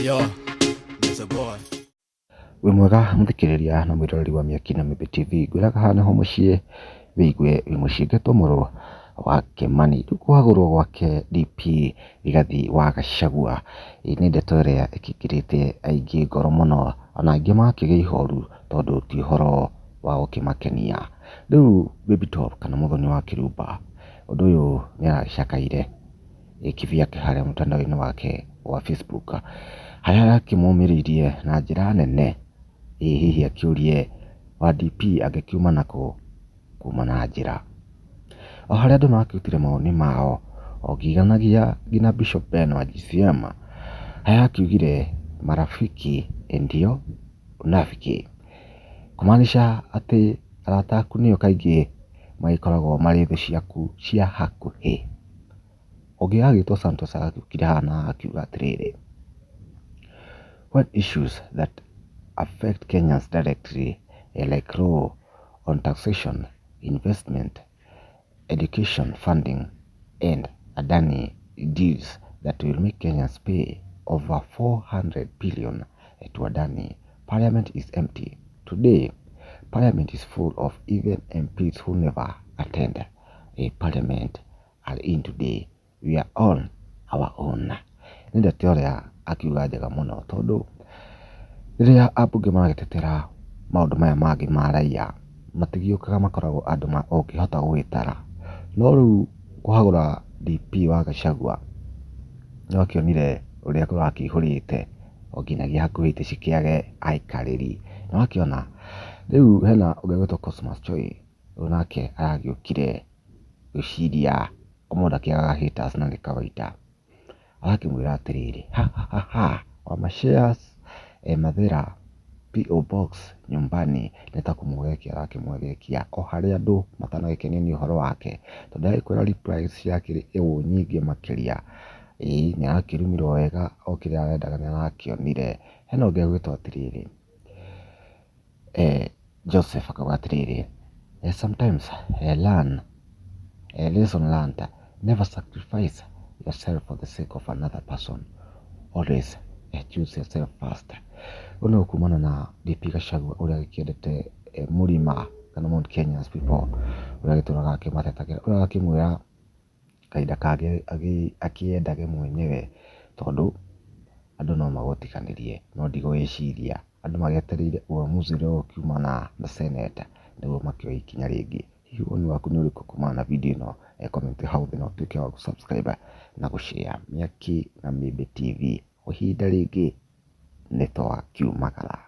Yo, there's a boy. We mwega muthikiriria na mwiroreri wa Miaki na Mimbi TV gwiraga hana ho mucii wigue wi mucingetwo muro wa Kimani kwagurwo gwake DP Rigathi wa Gachagua ni ndeto iria ikikirite aingi ngoro muno ona angi makigia ihoru tondu ti horo wa gukimakenia. Riu baby top kana muthoni wa kirumba undu uyu ni aracakaire ikivia kiharia mtandao-ini wake wa Facebook haria kimumiririe na njira nene hihi akiurie wa DP agikiuma nako kuma na njira o haria andu makirutire mawoni mao ogiganagia ngina Bishop Ben wa GCM haria akiugire marafiki ndio unafiki kumaanisha ati arata aku nio kaingi magikoragwo mari thu ciaku cia hakuhi. Ogi agitwo Santos agukire hana akiuga atiriri, what issues that affect Kenyans directly, like law on taxation, investment, education funding, and Adani deals that will make Kenyans pay over 400 billion to Adani. Parliament is empty. Today, Parliament is full of even MPs who never attend a parliament are in today. We are on our own. Nida teoria akiuga njega muno tondu riria ambunge maragitetera maundu maya mangi ma raia matigiukaga makoragwo andu ongihota gwitara no riu kuhagura DP wa Gachagua no kionire uria kurakihurite oginagia hakuhite cikiage aikariri no akiona riu hena ugegwetwo Cosmas Choi onake aragiukire guciria omundu akiaga haters na ni kawaida akimwira atiriri wa mashares mathira PO box nyumbani neta kumwekia akimwekia o haria andu matanagikenia ni uhoro wake tondu agikwira replies yake ewu nyingi makiria ni akirumirwo wega o kiria arendaga ni arakionire. Hena ungi gwitwo atiriri Joseph akauga atiriri sometimes lesson learned, never sacrifice yourself for the sake of another person, always choose yourself first. Uno kumana na DP Gachagua uria gikiendete murima kana Mount Kenya's people uria gituraga akimatetagera uria akimwira kaida kage akiendage mwenyewe tondu andu no magotikanirie no ndigwiciria andu magetereire uamuzi ro kiumana na senate niguo makioya ikinya ringi. Hihi woni waku ni uriku kumana na video ino comment hau thina utuike wa subscribe na gushare. Miaki na Mimbi TV uhinda ringi ni twa kiumagara.